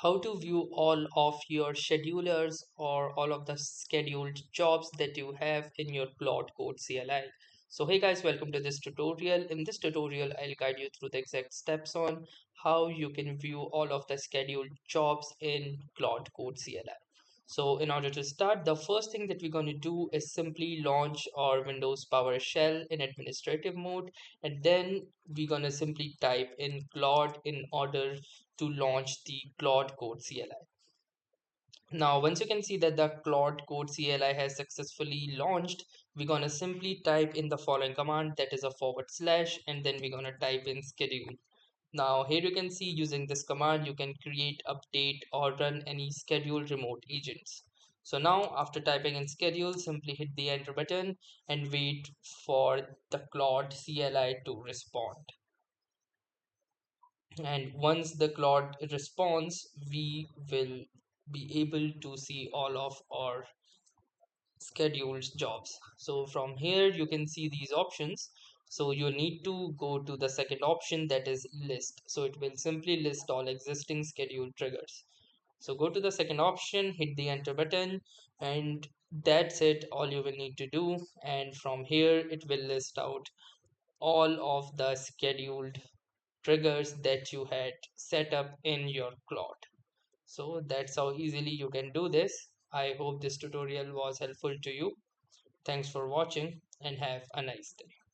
how to view all of your schedulers or all of the scheduled jobs that you have in your Claude Code CLI. So hey guys, welcome to this tutorial. In this tutorial, I'll guide you through the exact steps on how you can view all of the scheduled jobs in Claude Code CLI. So in order to start, the first thing that we're going to do is simply launch our Windows PowerShell in administrative mode, and then we're going to simply type in Claude in order to launch the Claude Code CLI. Now, once you can see that the Claude Code CLI has successfully launched, we're going to simply type in the following command, that is a / and then we're going to type in schedule. Now here you can see using this command you can create, update or run any scheduled remote agents. So now after typing in schedule, simply hit the enter button and wait for the Claude CLI to respond. And once the Claude responds, we will be able to see all of our scheduled jobs. So from here you can see these options. So you need to go to the second option, that is list. So it will simply list all existing scheduled triggers. So go to the second option, hit the enter button, and that's it, all you will need to do. And from here it will list out all of the scheduled triggers that you had set up in your Claude. So that's how easily you can do this. I hope this tutorial was helpful to you. Thanks for watching and have a nice day.